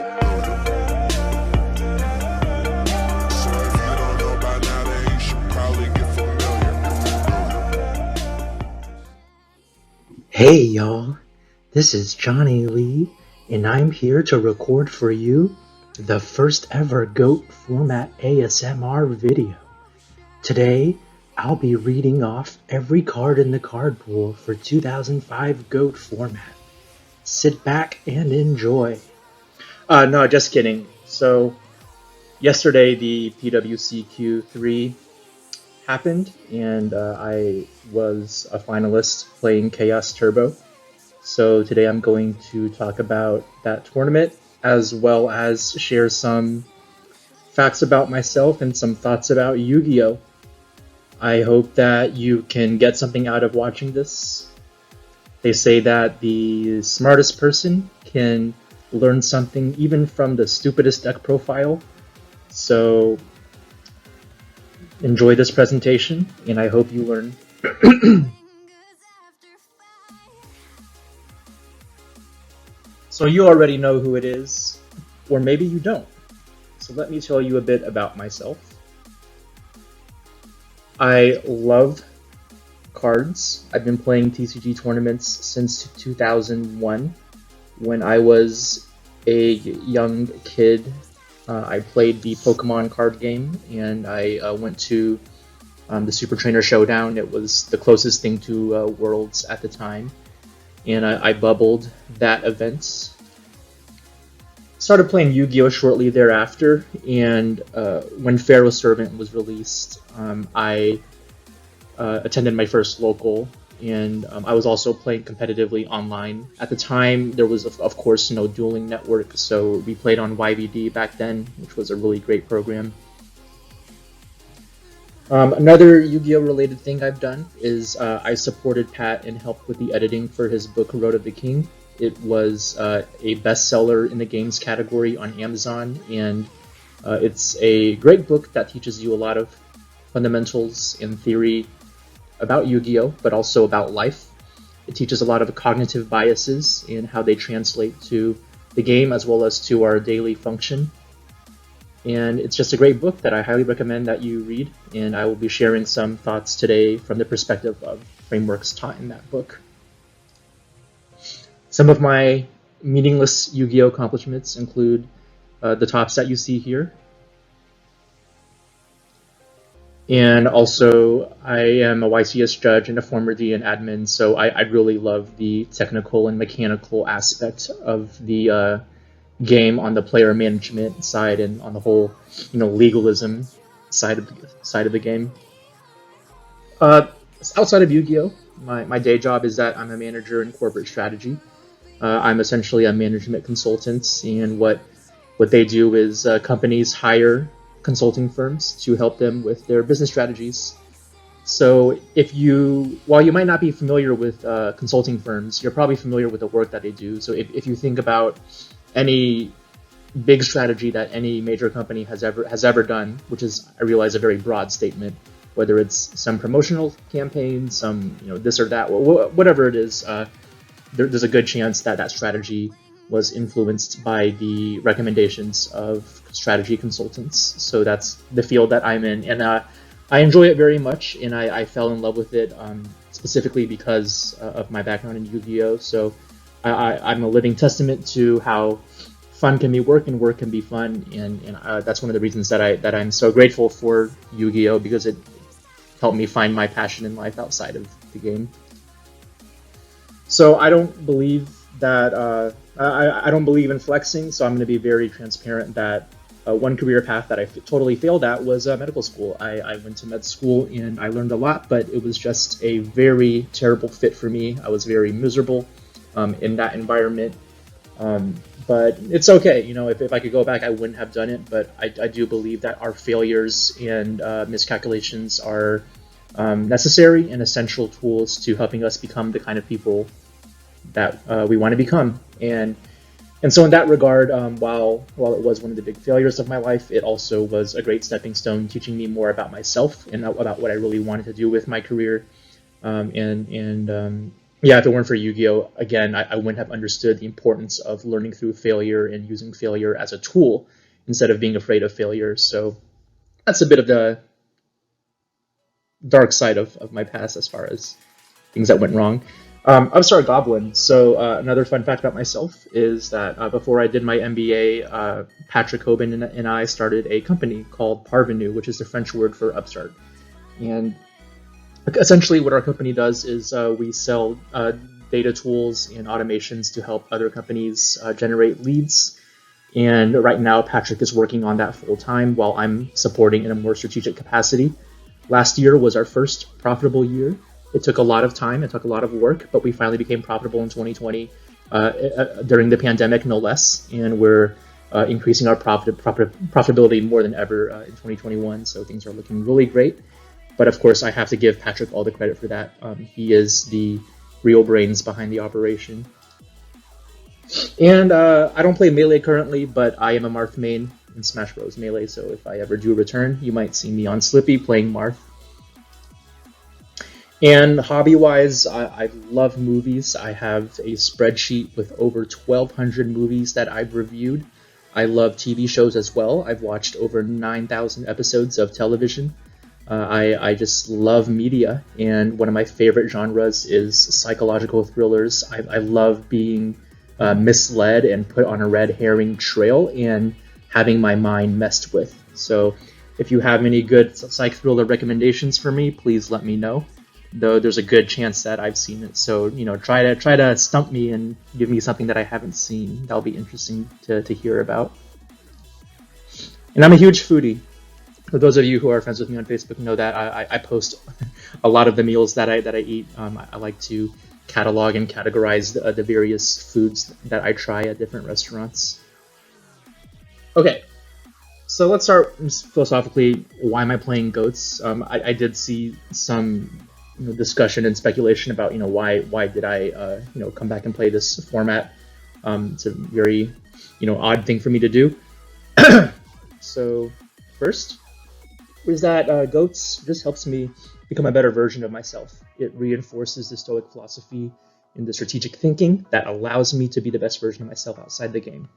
familiar. So if you don't know by now, then you should probably get familiar. Hey y'all, this is Johnny Lee, and I'm here to record for you the first ever GOAT format ASMR video. Today, I'll be reading off every card in the card pool for 2005 GOAT format. Sit back and enjoy. No, just kidding. So, yesterday the PWCQ3 happened, and I was a finalist playing Chaos Turbo. So today I'm going to talk about that tournament, as well as share some facts about myself and some thoughts about Yu-Gi-Oh! I hope that you can get something out of watching this. They say that the smartest person can learn something even from the stupidest deck profile. So enjoy this presentation, and I hope you learn. So you already know who it is, or maybe you don't. So let me tell you a bit about myself. I love cards. I've been playing TCG tournaments since 2001. When I was a young kid, I played the Pokemon card game, and I went to the Super Trainer Showdown. It was the closest thing to Worlds at the time, and I bubbled that event. Started playing Yu-Gi-Oh! Shortly thereafter, and when Pharaoh Servant was released, I attended my first local, and I was also playing competitively online. At the time, there was, of course, no Duelling network, so we played on YVD back then, which was a really great program. Another Yu-Gi-Oh! Related thing I've done is I supported Pat and helped with the editing for his book, Road of the King. It was a bestseller in the games category on Amazon, and it's a great book that teaches you a lot of fundamentals and theory about Yu-Gi-Oh!, but also about life. It teaches a lot of cognitive biases and how they translate to the game as well as to our daily function. And it's just a great book that I highly recommend that you read, and I will be sharing some thoughts today from the perspective of frameworks taught in that book. Some of my meaningless Yu-Gi-Oh! Accomplishments include the tops that you see here. And also, I am a YCS judge and a former DN admin, so I really love the technical and mechanical aspect of the game on the player management side and on the whole, legalism side of the game. Outside of Yu-Gi-Oh!, my day job is that I'm a manager in corporate strategy. I'm essentially a management consultant, and what they do is companies hire consulting firms to help them with their business strategies. So while you might not be familiar with consulting firms, you're probably familiar with the work that they do. So if you think about any big strategy that any major company has ever done, which is, I realize, a very broad statement, whether it's some promotional campaign, some this or that, whatever it is, there's a good chance that that strategy was influenced by the recommendations of strategy consultants. So that's the field that I'm in, and I enjoy it very much, and I fell in love with it specifically because of my background in Yu-Gi-Oh! So I'm a living testament to how fun can be work and work can be fun, and that's one of the reasons that I'm so grateful for Yu-Gi-Oh! Because it helped me find my passion in life outside of the game. So I don't believe that I don't believe in flexing, so I'm going to be very transparent that one career path that I totally failed at was medical school. I went to med school and I learned a lot, but it was just a very terrible fit for me. I was very miserable in that environment. But it's okay, if I could go back, I wouldn't have done it. But I do believe that our failures and miscalculations are necessary and essential tools to helping us become the kind of people that we want to become. And so in that regard, while it was one of the big failures of my life, it also was a great stepping stone, teaching me more about myself and about what I really wanted to do with my career. And yeah, if it weren't for Yu-Gi-Oh, again, I wouldn't have understood the importance of learning through failure and using failure as a tool instead of being afraid of failure. So that's a bit of the dark side of my past as far as things that went wrong. I'm sorry, Goblin. So another fun fact about myself is that before I did my MBA, Patrick Hoban and I started a company called Parvenu, which is the French word for upstart. And essentially what our company does is we sell data tools and automations to help other companies generate leads. And right now, Patrick is working on that full time while I'm supporting in a more strategic capacity. Last year was our first profitable year. It took a lot of time, it took a lot of work, but we finally became profitable in 2020 during the pandemic, no less. And we're increasing our profitability more than ever in 2021. So things are looking really great. But of course, I have to give Patrick all the credit for that. He is the real brains behind the operation. And I don't play Melee currently, but I am a Marth main in Smash Bros. Melee, so if I ever do return, you might see me on Slippy playing Marth. And hobby-wise, I love movies. I have a spreadsheet with over 1,200 movies that I've reviewed. I love TV shows as well. I've watched over 9,000 episodes of television. I just love media, and one of my favorite genres is psychological thrillers. I love being misled and put on a red herring trail and having my mind messed with. So if you have any good psych thriller recommendations for me, please let me know. Though there's a good chance that I've seen it. So, try to stump me and give me something that I haven't seen. That'll be interesting to hear about. And I'm a huge foodie. For those of you who are friends with me on Facebook know that I post a lot of the meals that I eat. I like to catalog and categorize the various foods that I try at different restaurants. Okay, so let's start philosophically. Why am I playing goats? I did see some discussion and speculation about why did I come back and play this format. It's a very odd thing for me to do. So first is that goats just helps me become a better version of myself. It reinforces the Stoic philosophy and the strategic thinking that allows me to be the best version of myself outside the game.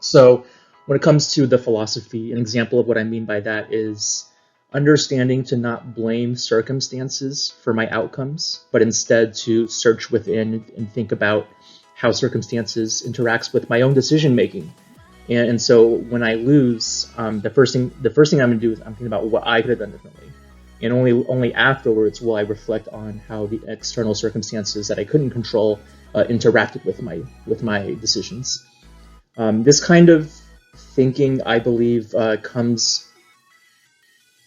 So when it comes to the philosophy, an example of what I mean by that is understanding to not blame circumstances for my outcomes, but instead to search within and think about how circumstances interacts with my own decision making. And so when I lose, the first thing I'm going to do is I'm thinking about what I could have done differently. And only afterwards will I reflect on how the external circumstances that I couldn't control interacted with my decisions. This kind of thinking, I believe,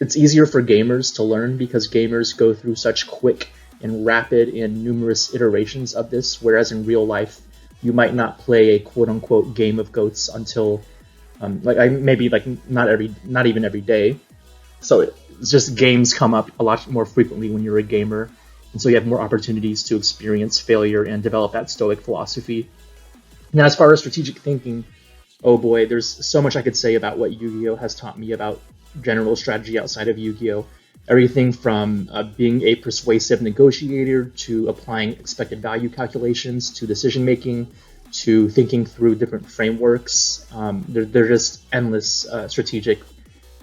it's easier for gamers to learn because gamers go through such quick and rapid and numerous iterations of this, whereas in real life, you might not play a quote-unquote game of goats until not even every day. So it's just games come up a lot more frequently when you're a gamer, and so you have more opportunities to experience failure and develop that Stoic philosophy. Now, as far as strategic thinking, oh boy, there's so much I could say about what Yu-Gi-Oh has taught me about general strategy outside of Yu-Gi-Oh. Everything from being a persuasive negotiator to applying expected value calculations to decision making to thinking through different frameworks. They're just endless strategic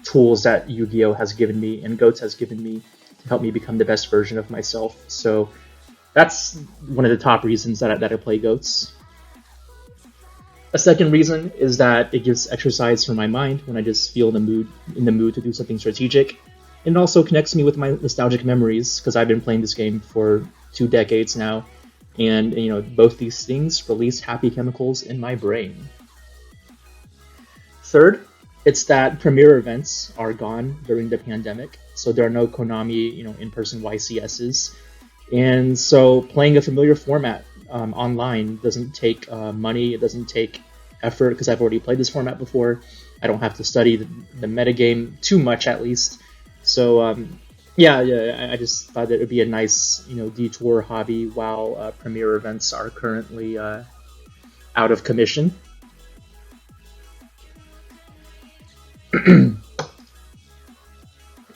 tools that Yu-Gi-Oh has given me and Goats has given me to help me become the best version of myself. So that's one of the top reasons that I play Goats. A second reason is that it gives exercise for my mind when I just feel in the mood to do something strategic. It also connects me with my nostalgic memories because I've been playing this game for 2 decades now, and both these things release happy chemicals in my brain. Third, it's that premiere events are gone during the pandemic, so there are no Konami in-person YCSs, and so playing a familiar format online doesn't take money, it doesn't take effort because I've already played this format before. I don't have to study the metagame too much, at least. So I just thought that it would be a nice detour hobby while premiere events are currently out of commission.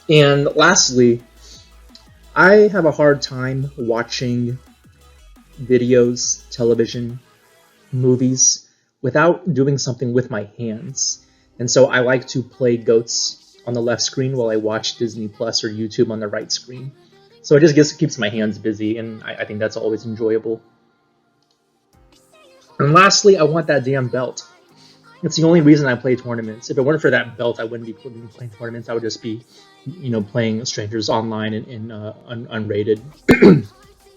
And lastly, I have a hard time watching videos, television, movies without doing something with my hands. And so I like to play goats on the left screen while I watch Disney Plus or YouTube on the right screen. So it just keeps my hands busy, and I think that's always enjoyable. And lastly, I want that damn belt. It's the only reason I play tournaments. If it weren't for that belt, I wouldn't be playing tournaments. I would just be, playing strangers online and unrated.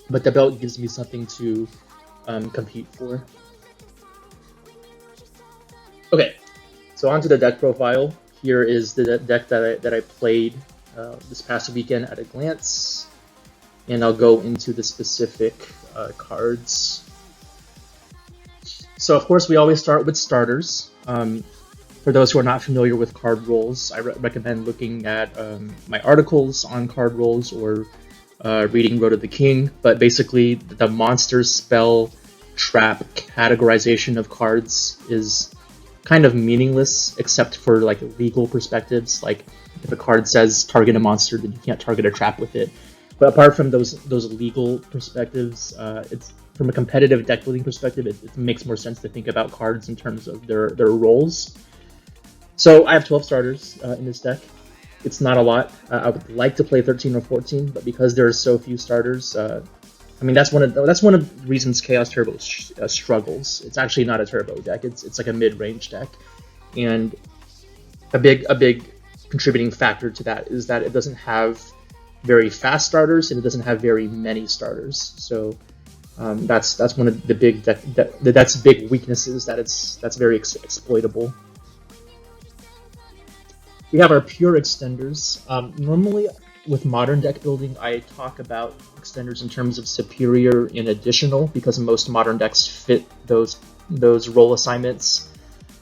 But the belt gives me something to compete for. Okay, so onto the deck profile. Here is the deck that I played this past weekend at a glance, and I'll go into the specific cards. So of course we always start with starters. For those who are not familiar with card roles, I recommend looking at my articles on card roles or reading Road of the King. But basically, the monster, spell, trap categorization of cards is kind of meaningless, except for like legal perspectives. Like if a card says target a monster, then you can't target a trap with it. But apart from those legal perspectives, it's from a competitive deck building perspective, it makes more sense to think about cards in terms of their roles. So I have 12 starters in this deck. It's not a lot. I would like to play 13 or 14, but because there are so few starters, that's one of the reasons Chaos Turbo struggles. It's actually not a turbo deck. It's like a mid-range deck, and a big contributing factor to that is that it doesn't have very fast starters and it doesn't have very many starters. So that's one of the deck's big weaknesses. That's very exploitable. We have our pure extenders. Normally, with modern deck building, I talk about extenders in terms of superior and additional because most modern decks fit those role assignments.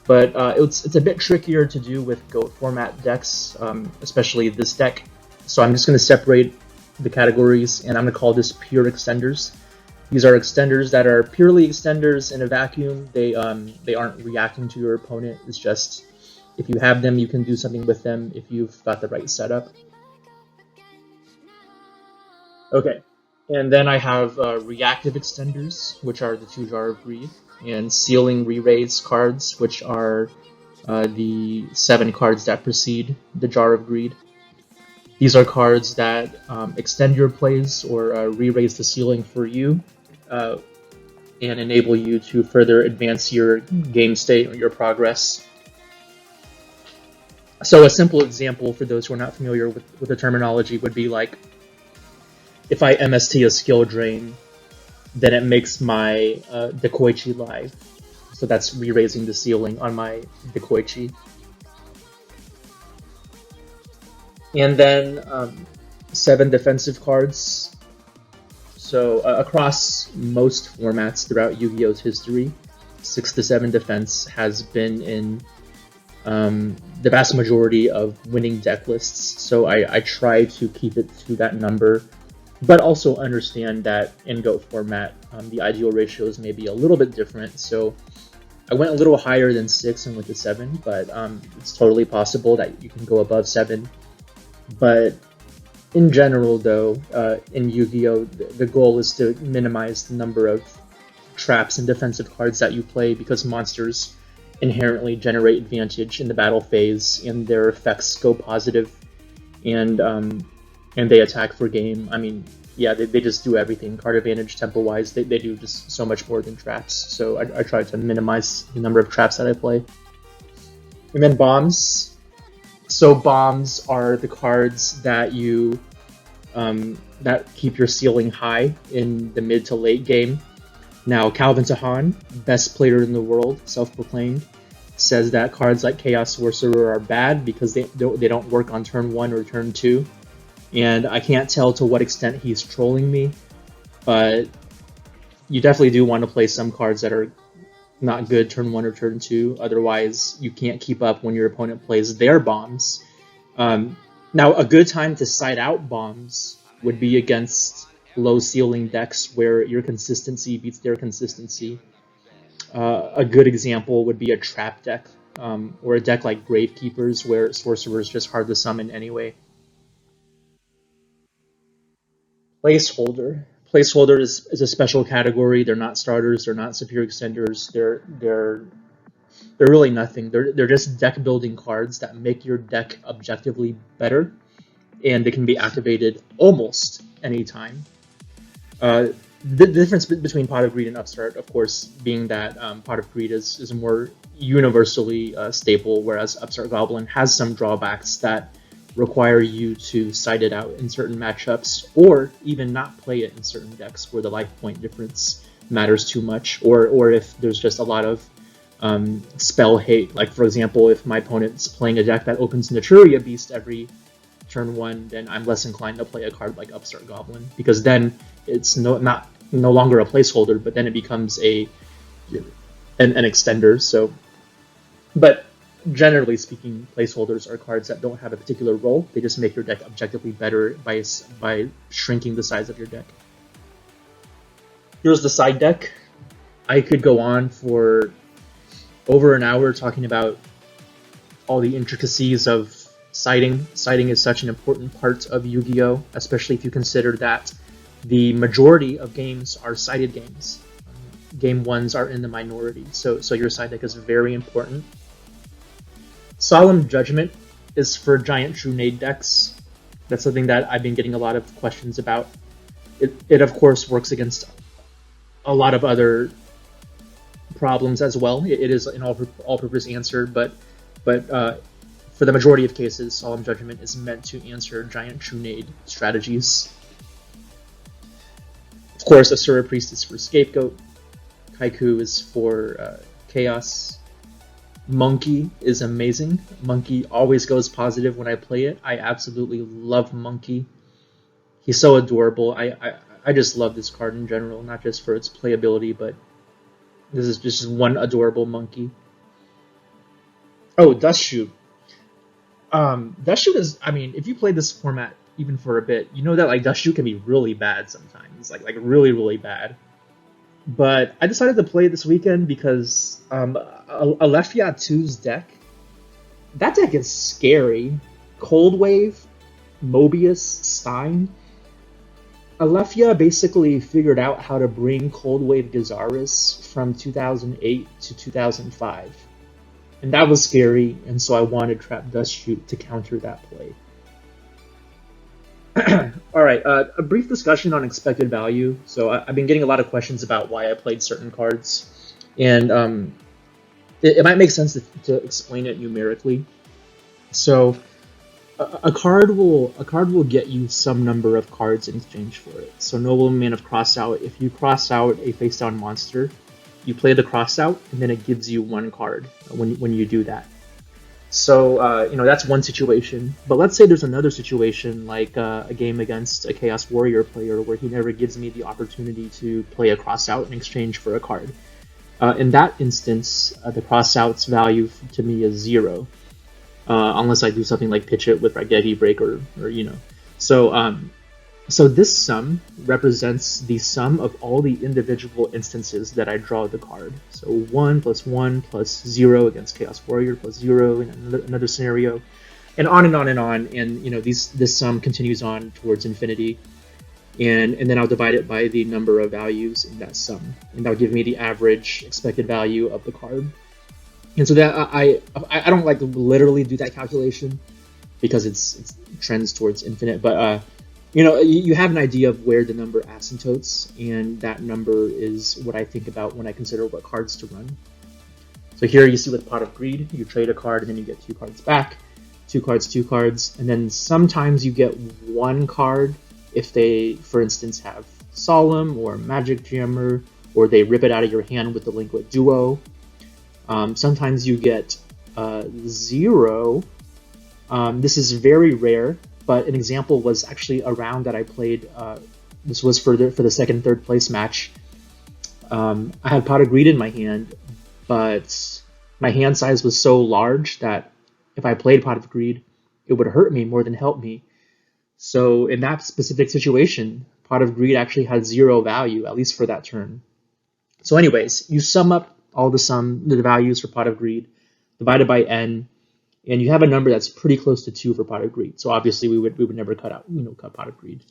But it's a bit trickier to do with GOAT format decks, especially this deck. So I'm just going to separate the categories, and I'm going to call this pure extenders. These are extenders that are purely extenders in a vacuum. They aren't reacting to your opponent. It's just if you have them, you can do something with them if you've got the right setup. Okay, and then I have reactive extenders, which are the 2 Jar of Greed, and sealing re-raise cards, which are the 7 cards that precede the Jar of Greed. These are cards that extend your plays or re-raise the ceiling for you and enable you to further advance your game state or your progress. So a simple example for those who are not familiar with the terminology would be like, if I MST a skill drain, then it makes my Dekoichi live. So that's re-raising the ceiling on my Dekoichi. And then 7 defensive cards. So across most formats throughout Yu-Gi-Oh's history, 6 to 7 defense has been in the vast majority of winning deck lists. So I try to keep it to that number, but also understand that in GOAT format, the ideal ratios may be a little bit different. So I went a little higher than 6 and went to 7, but it's totally possible that you can go above 7. But in general, though, in Yu-Gi-Oh, the goal is to minimize the number of traps and defensive cards that you play because monsters inherently generate advantage in the battle phase, and their effects go positive, and they attack for game. I mean, yeah, they just do everything. Card advantage, tempo-wise, they do just so much more than traps. So I try to minimize the number of traps that I play. And then bombs. So bombs are the cards that you that keep your ceiling high in the mid to late game. Now, Calvin Tahan, best player in the world, self-proclaimed, says that cards like Chaos Sorcerer are bad because they don't work on turn 1 or turn 2. And I can't tell to what extent he's trolling me, but you definitely do want to play some cards that are not good turn 1 or turn 2. Otherwise, you can't keep up when your opponent plays their bombs. Now, a good time to side out bombs would be against low ceiling decks where your consistency beats their consistency. A good example would be a trap deck, or a deck like Gravekeepers where Sorcerer is just hard to summon anyway. Placeholder. Placeholder is a special category. They're not starters. They're not superior extenders. They're really nothing. They're just deck building cards that make your deck objectively better, and they can be activated almost anytime. The difference between Pot of Greed and Upstart, of course, being that Pot of Greed is more universally stable, whereas Upstart Goblin has some drawbacks that require you to side it out in certain matchups, or even not play it in certain decks where the life point difference matters too much, or if there's just a lot of spell hate. Like, for example, if my opponent's playing a deck that opens Naturia Beast every turn 1, then I'm less inclined to play a card like Upstart Goblin, because then it's no longer a placeholder, but then it becomes an extender. So, but generally speaking, placeholders are cards that don't have a particular role. They just make your deck objectively better by shrinking the size of your deck. Here's the side deck. I could go on for over an hour talking about all the intricacies of siding. Siding is such an important part of Yu-Gi-Oh!, especially if you consider that the majority of games are sided games. Game 1s are in the minority, so your side deck is very important. Solemn Judgment is for giant Trunade decks. That's something that I've been getting a lot of questions about. It of course works against a lot of other problems as well. It is an all-purpose answer, but for the majority of cases, Solemn Judgment is meant to answer giant Trunade strategies. Of course, Asura Priest is for Scapegoat. Kaiku is for Chaos. Monkey is amazing. Monkey always goes positive when I play it. I absolutely love Monkey. He's so adorable. I just love this card in general, not just for its playability, but this is just one adorable monkey. Oh, Dust Shoot. Dust Shoot is, I mean, if you play this format even for a bit, you know that like Dust Shoot can be really bad sometimes, like really, really bad. But I decided to play it this weekend because Alephia 2's deck, that deck is scary. Cold Wave, Mobius, Stein. Alephia basically figured out how to bring Cold Wave Gazaris from 2008 to 2005. And that was scary, and so I wanted Trap Dust Shoot to counter that play. Alright, a brief discussion on expected value. So I've been getting a lot of questions about why I played certain cards, and it might make sense to explain it numerically. So a card will get you some number of cards in exchange for it. So Nobleman of Crossout, if you cross out a face down monster, you play the Crossout, and then it gives you one card when you do that. So, that's one situation. But let's say there's another situation, like a game against a Chaos Warrior player where he never gives me the opportunity to play a Crossout in exchange for a card. In that instance, the Crossout's value to me is 0. Unless I do something like pitch it with Raigeki Break or. So this sum represents the sum of all the individual instances that I draw the card. So 1 plus 1 plus 0 against Chaos Warrior plus 0 in another scenario, and on and on and on. And this sum continues on towards infinity, and then I'll divide it by the number of values in that sum, and that'll give me the average expected value of the card. And so that I don't like to literally do that calculation because it trends towards infinite, but you have an idea of where the number asymptotes, and that number is what I think about when I consider what cards to run. So here you see with Pot of Greed, you trade a card and then you get 2 cards back, 2 cards, and then sometimes you get 1 card if they, for instance, have Solemn or Magic Jammer, or they rip it out of your hand with the Linklet Duo. Sometimes you get 0. This is very rare. But an example was actually a round that I played. This was for the second, third place match. I had Pot of Greed in my hand, but my hand size was so large that if I played Pot of Greed, it would hurt me more than help me. So in that specific situation, Pot of Greed actually had 0 value, at least for that turn. So anyways, you sum up all the values for Pot of Greed, divided by n, and you have a number that's pretty close to 2 for Pot of Greed. So obviously we would never cut Pot of Greed.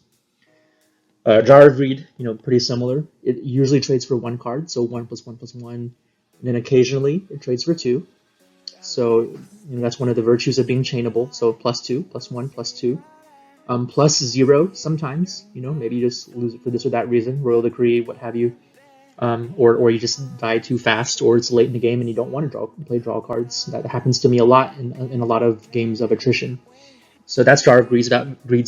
Jar of Greed, pretty similar. It usually trades for one card, so 1 + 1 + 1, and then occasionally it trades for two. So that's one of the virtues of being chainable. So +2, +1, +2, +0 sometimes. Maybe you just lose it for this or that reason, royal decree, what have you, or you just die too fast, or it's late in the game and you don't want to play draw cards. That happens to me a lot in a lot of games of attrition. So that's Jar of Greed's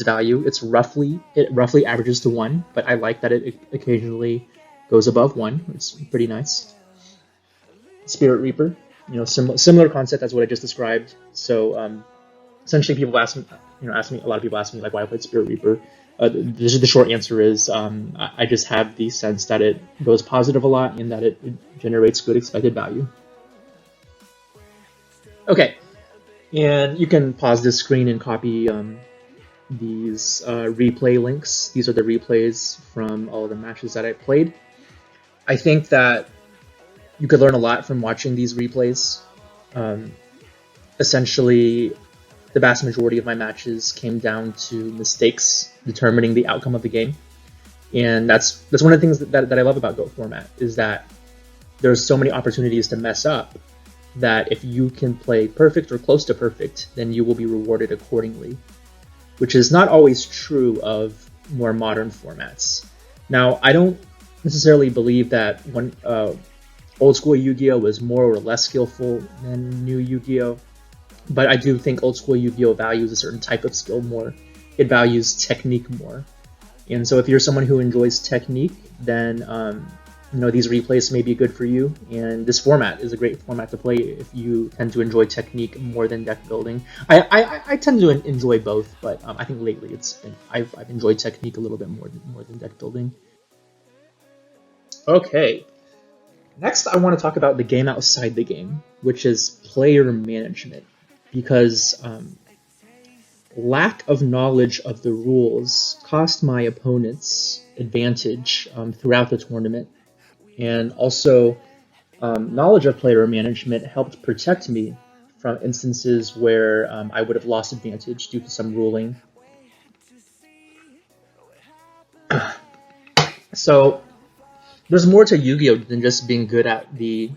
value. It roughly averages to 1, but I like that it occasionally goes above 1. It's pretty nice. Spirit Reaper, similar concept as what I just described. So essentially, people ask me, a lot of people ask me like why I played Spirit Reaper. The short answer is I just have the sense that it goes positive a lot and that it generates good expected value. Okay. And you can pause this screen and copy these replay links. These are the replays from all of the matches that I played. I think that you could learn a lot from watching these replays. Essentially, the vast majority of my matches came down to mistakes determining the outcome of the game. And that's one of the things that I love about GOAT format, is that there's so many opportunities to mess up, that if you can play perfect or close to perfect, then you will be rewarded accordingly, which is not always true of more modern formats. Now, I don't necessarily believe that old school Yu-Gi-Oh was more or less skillful than new Yu-Gi-Oh, but I do think old school Yu-Gi-Oh values a certain type of skill more. It values technique more. And so if you're someone who enjoys technique, then these replays may be good for you, and this format is a great format to play if you tend to enjoy technique more than deck building. I tend to enjoy both, but I think lately I've enjoyed technique a little bit more than deck building. Okay, next I want to talk about the game outside the game, which is player management, because lack of knowledge of the rules cost my opponents advantage throughout the tournament. And also, knowledge of player management helped protect me from instances where I would have lost advantage due to some ruling. So, there's more to Yu-Gi-Oh! Than just being good at the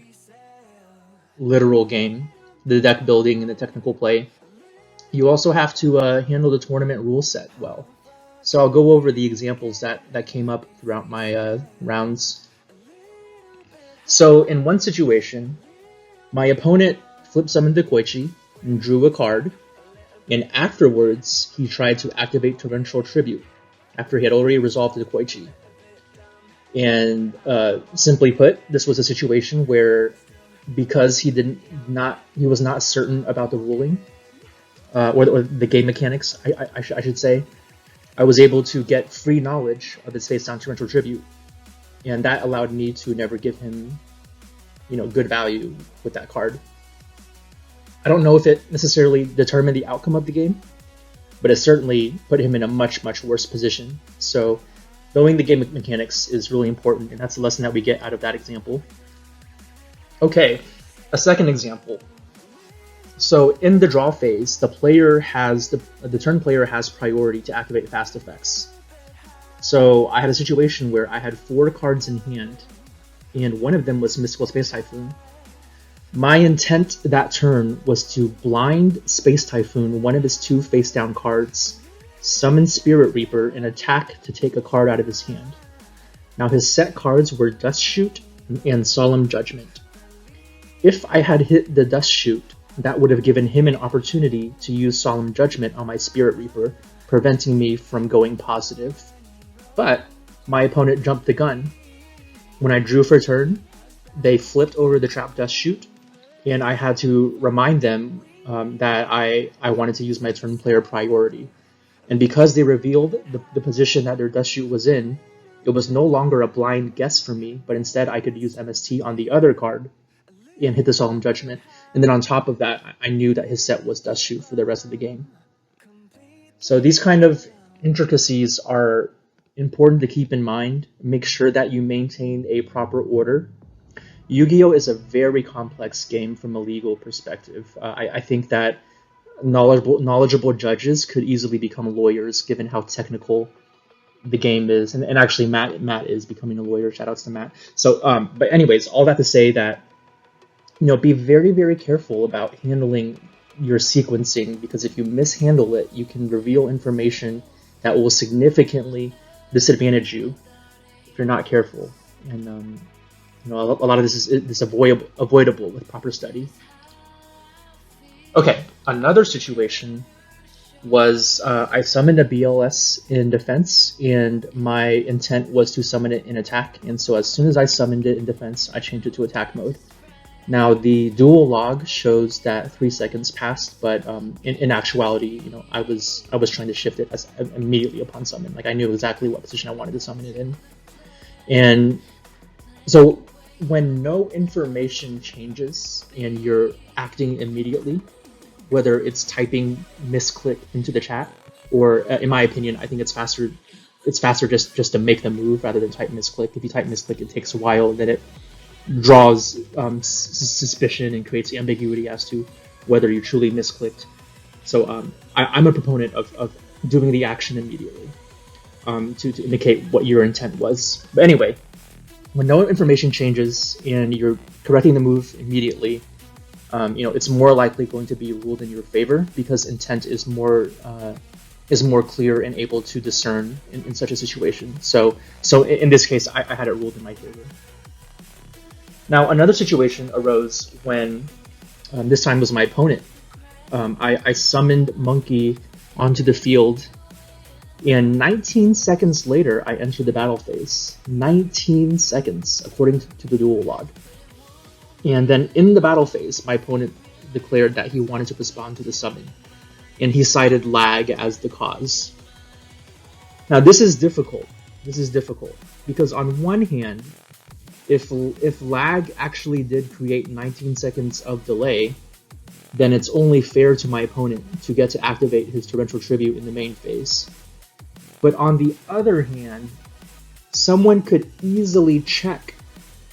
literal game, the deck building and the technical play. You also have to handle the tournament rule set well. So I'll go over the examples that came up throughout my rounds. So in one situation, my opponent flip summoned the Koichi and drew a card, and afterwards he tried to activate Torrential Tribute after he had already resolved the Koichi. And simply put, this was a situation where, because he was not certain about the ruling or the game mechanics, I should say, I was able to get free knowledge of his face-down Torrential Tribute. And that allowed me to never give him, good value with that card. I don't know if it necessarily determined the outcome of the game, but it certainly put him in a much, much worse position. So knowing the game mechanics is really important, and that's a lesson that we get out of that example. Okay, a second example. So in the draw phase, the turn player has priority to activate fast effects. So I had a situation where I had 4 cards in hand, and one of them was Mystical Space Typhoon. My intent that turn was to blind Space Typhoon one of his 2 face-down cards, summon Spirit Reaper, and attack to take a card out of his hand. Now his set cards were Dust Shoot and Solemn Judgment. If I had hit the Dust Shoot, that would have given him an opportunity to use Solemn Judgment on my Spirit Reaper, preventing me from going positive. But my opponent jumped the gun. When I drew for turn, they flipped over the Trap Dust Shoot, and I had to remind them that I wanted to use my turn player priority. And because they revealed the position that their Dust Shoot was in, it was no longer a blind guess for me, but instead I could use MST on the other card and hit the Solemn Judgment. And then on top of that, I knew that his set was Dust Shoot for the rest of the game. So these kind of intricacies are important to keep in mind. Make sure that you maintain a proper order. Yu-Gi-Oh! Is a very complex game from a legal perspective. I think that knowledgeable judges could easily become lawyers given how technical the game is, and actually Matt is becoming a lawyer. Shout outs to Matt. So, but anyways, all that to say that be very, very careful about handling your sequencing, because if you mishandle it, you can reveal information that will significantly disadvantage you if you're not careful. And a lot of this is avoidable with proper study. Okay, another situation was I summoned a BLS in defense, and my intent was to summon it in attack. And so as soon as I summoned it in defense, I changed it to attack mode. Now the duel log shows that 3 seconds passed, but in actuality, I was trying to shift it immediately upon summon. Like I knew exactly what position I wanted to summon it in, and so when no information changes and you're acting immediately, whether it's typing misclick into the chat, or in my opinion, I think it's faster. It's faster just to make the move rather than type misclick. If you type misclick, it takes a while, then it draws suspicion and creates ambiguity as to whether you truly misclicked. So I'm a proponent of doing the action immediately to indicate what your intent was. But anyway, when no information changes and you're correcting the move immediately, it's more likely going to be ruled in your favor, because intent is more clear and able to discern in such a situation. So in this case, I had it ruled in my favor. Now, another situation arose when, this time was my opponent. I summoned Monkey onto the field, and 19 seconds later, I entered the battle phase. 19 seconds, according to the duel log. And then in the battle phase, my opponent declared that he wanted to respond to the summon, and he cited lag as the cause. Now, this is difficult. Because on one hand, if lag actually did create 19 seconds of delay, then it's only fair to my opponent to get to activate his torrential tribute in the main phase. But on the other hand, someone could easily check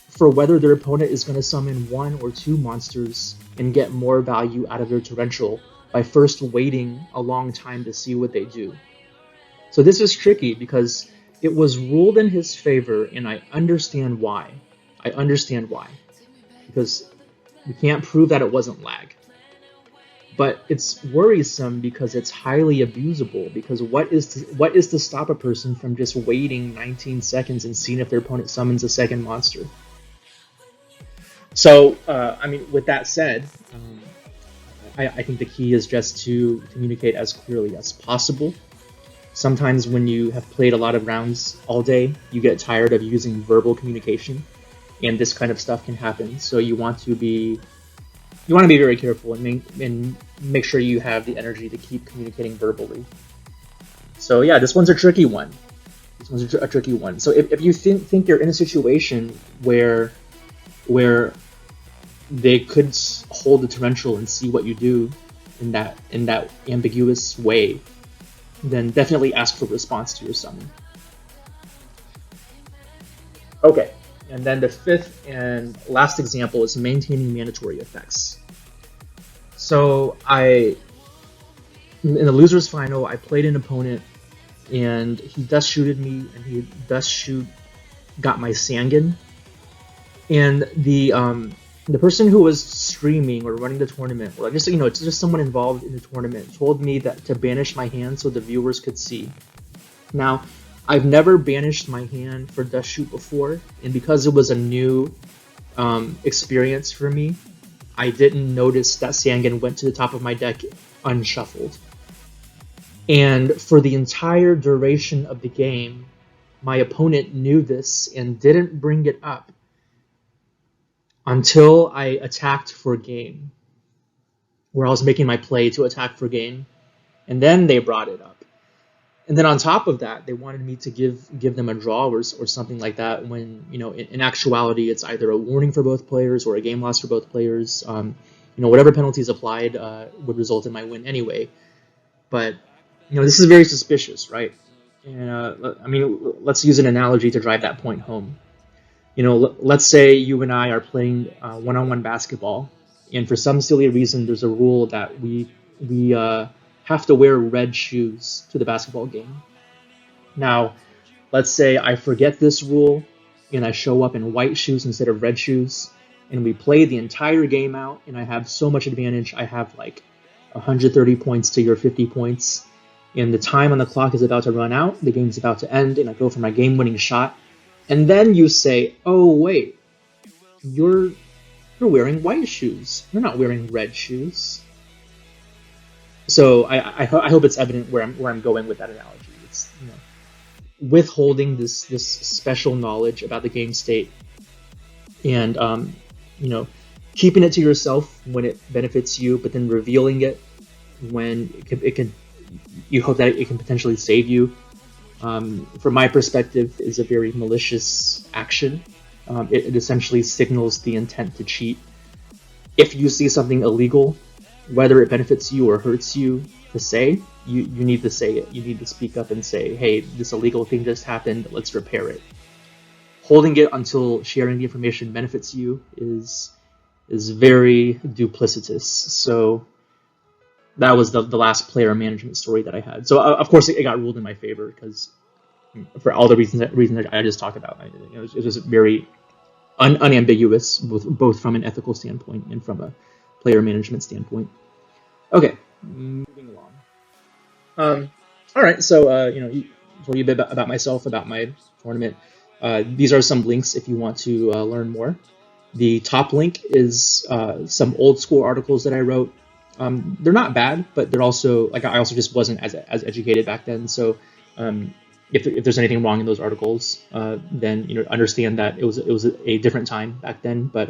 for whether their opponent is going to summon 1 or 2 monsters and get more value out of their torrential by first waiting a long time to see what they do. So this is tricky because it was ruled in his favor, and I understand why. Because we can't prove that it wasn't lag. But it's worrisome because it's highly abusable, because what is to stop a person from just waiting 19 seconds and seeing if their opponent summons a second monster? So, with that said, I think the key is just to communicate as clearly as possible. Sometimes when you have played a lot of rounds all day, you get tired of using verbal communication, and this kind of stuff can happen. So you want to be very careful and make sure you have the energy to keep communicating verbally. So yeah, this one's a tricky one. So if you think you're in a situation where they could hold the torrential and see what you do in that ambiguous way, then definitely ask for response to your summon. Okay, and then the fifth and last example is maintaining mandatory effects. So in the loser's final, I played an opponent, and he dust shooted me, and he dust shoot got my Sangan, and the person who was streaming or running the tournament, or just it's just someone involved in the tournament, told me that to banish my hand so the viewers could see. Now, I've never banished my hand for dust shoot before, and because it was a new experience for me, I didn't notice that Sangan went to the top of my deck unshuffled. And for the entire duration of the game, my opponent knew this and didn't bring it up until I attacked for game, where I was making my play to attack for game, and then they brought it up. And then on top of that, they wanted me to give them a draw or something like that, when in actuality it's either a warning for both players or a game loss for both players. Whatever penalties applied would result in my win anyway. But this is very suspicious, right? And let's use an analogy to drive that point home. Let's say you and I are playing one-on-one basketball, and for some silly reason there's a rule that we have to wear red shoes to the basketball game. Now, let's say I forget this rule and I show up in white shoes instead of red shoes, and we play the entire game out, and I have so much advantage. I have like 130 points to your 50 points, and the time on the clock is about to run out, the game's about to end, and I go for my game-winning shot, and then you say, oh wait, you're wearing white shoes, you're not wearing red shoes. So I hope it's evident where I'm going with that analogy. It's, you know, withholding this special knowledge about the game state, and you know, keeping it to yourself when it benefits you, but then revealing it when it can you hope that it can potentially save you. From my perspective, is a very malicious action. It essentially signals the intent to cheat. If you see something illegal, whether it benefits you or hurts you to say, you need to say it. You need to speak up and say, hey, this illegal thing just happened, let's repair it. Holding it until sharing the information benefits you is very duplicitous. So that was the last player management story that I had. So of course it got ruled in my favor, because for all the reasons I just talked about. It was very unambiguous, both from an ethical standpoint and from a player management standpoint. Okay, moving along. All right, so you know, told you a bit about myself, about my tournament. These are some links if you want to learn more. The top link is some old school articles that I wrote. They're not bad, but they're also, like, I also just wasn't as educated back then. So if there's anything wrong in those articles, then, you know, understand that it was a different time back then. But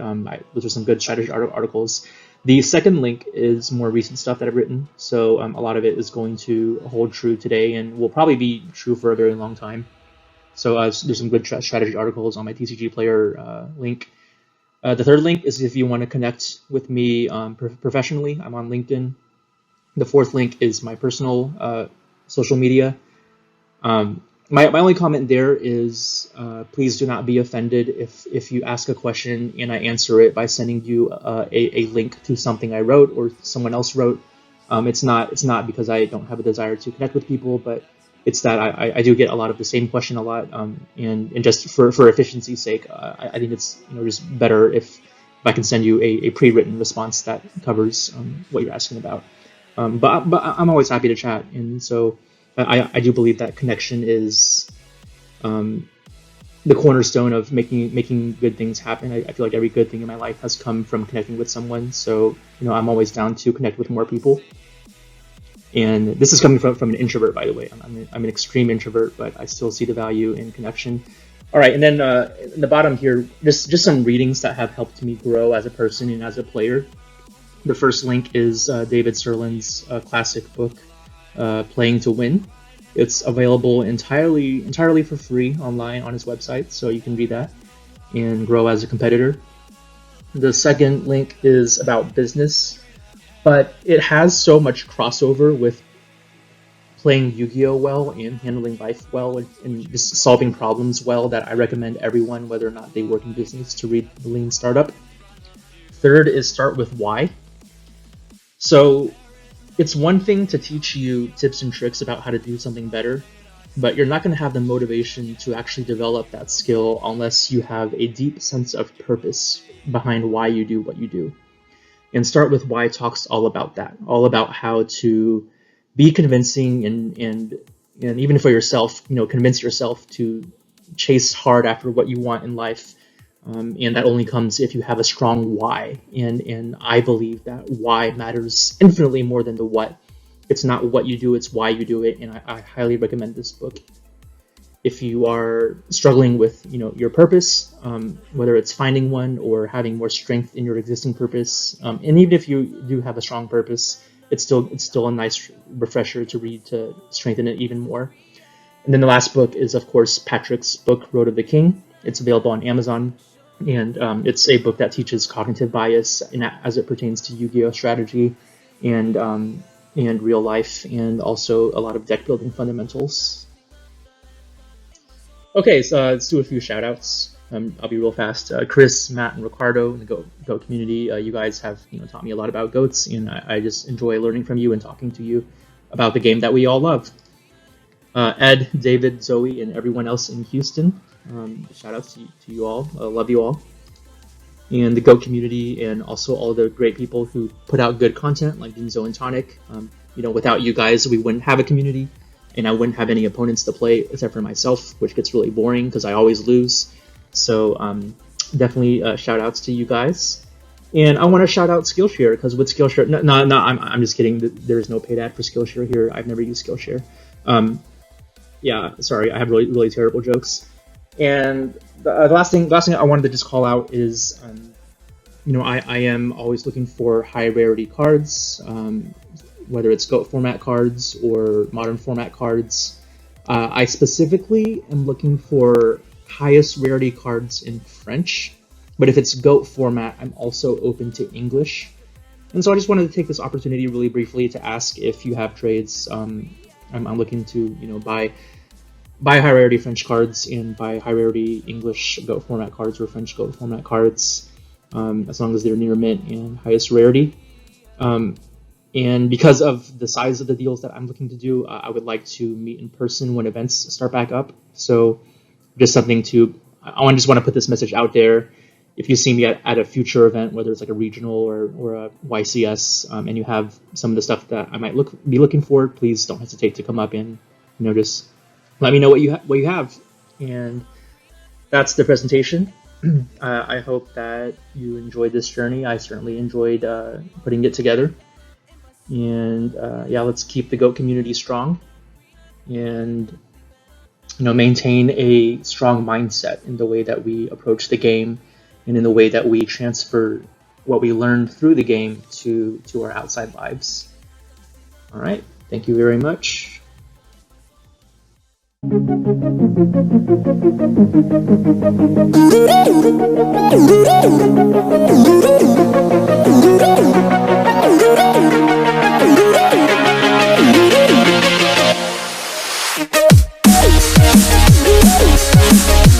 those are some good strategy articles. The second link is more recent stuff that I've written. So a lot of it is going to hold true today and will probably be true for a very long time. So there's some good strategy articles on my TCG Player link. The third link is if you want to connect with me professionally. I'm on LinkedIn. The fourth link is my personal social media. My only comment there is please do not be offended if you ask a question and I answer it by sending you a link to something I wrote or someone else wrote. It's not because I don't have a desire to connect with people, but it's that I do get a lot of the same question a lot, and just for efficiency's sake, I think it's, you know, just better if I can send you a pre-written response that covers what you're asking about. But I'm always happy to chat, and so I do believe that connection is the cornerstone of making good things happen. I feel like every good thing in my life has come from connecting with someone. So, you know, I'm always down to connect with more people. And this is coming from an introvert, by the way. I'm an extreme introvert, but I still see the value in connection. All right, and then in the bottom here, just some readings that have helped me grow as a person and as a player. The first link is David Serlin's classic book, Playing to Win. It's available entirely for free online on his website, so you can read that and grow as a competitor. The second link is about business, but it has so much crossover with playing Yu-Gi-Oh! Well and handling life well and just solving problems well that I recommend everyone, whether or not they work in business, to read The Lean Startup. Third is Start with Why. So it's one thing to teach you tips and tricks about how to do something better, but you're not going to have the motivation to actually develop that skill unless you have a deep sense of purpose behind why you do what you do. And Start with Why talks all about that, all about how to be convincing and even for yourself, you know, convince yourself to chase hard after what you want in life. And that only comes if you have a strong why. And I believe that why matters infinitely more than the what. It's not what you do, it's why you do it. And I highly recommend this book. If you are struggling with, you know, your purpose, whether it's finding one or having more strength in your existing purpose, and even if you do have a strong purpose, it's still a nice refresher to read to strengthen it even more. And then the last book is, of course, Patrick's book, Road of the King. It's available on Amazon, and it's a book that teaches cognitive bias as it pertains to Yu-Gi-Oh! Strategy and real life, and also a lot of deck building fundamentals. Okay, so let's do a few shout-outs. I'll be real fast. Chris, Matt, and Ricardo in the Goat community, you guys have, you know, taught me a lot about goats, and I just enjoy learning from you and talking to you about the game that we all love. Ed, David, Zoe, and everyone else in Houston. Shout outs to you all. Love you all. And the Goat community, and also all the great people who put out good content like Jinzo&Tonic. Without you guys, we wouldn't have a community, and I wouldn't have any opponents to play except for myself, which gets really boring because I always lose. So definitely shout outs to you guys. And I want to shout out Skillshare, because with Skillshare, I'm just kidding. There is no paid ad for Skillshare here. I've never used Skillshare. Yeah, sorry, I have really, really terrible jokes. And the last thing I wanted to just call out is, I am always looking for high rarity cards, whether it's GOAT format cards or modern format cards. I specifically am looking for highest rarity cards in French, but if it's GOAT format, I'm also open to English. And so I just wanted to take this opportunity really briefly to ask if you have trades. I'm looking to buy high rarity French cards and buy high rarity English GOAT format cards or French GOAT format cards, as long as they're near mint and highest rarity. And because of the size of the deals that I'm looking to do, I would like to meet in person when events start back up. So just something I just want to put this message out there. If you see me at a future event, whether it's like a regional or a YCS, and you have some of the stuff that I might be looking for, please don't hesitate to come up and just let me know what you have. And that's the presentation. I hope that you enjoyed this journey. I certainly enjoyed putting it together. And let's keep the GOAT community strong, and maintain a strong mindset in the way that we approach the game, and in the way that we transfer what we learned through the game to our outside lives. All right, thank you very much. We'll be right back.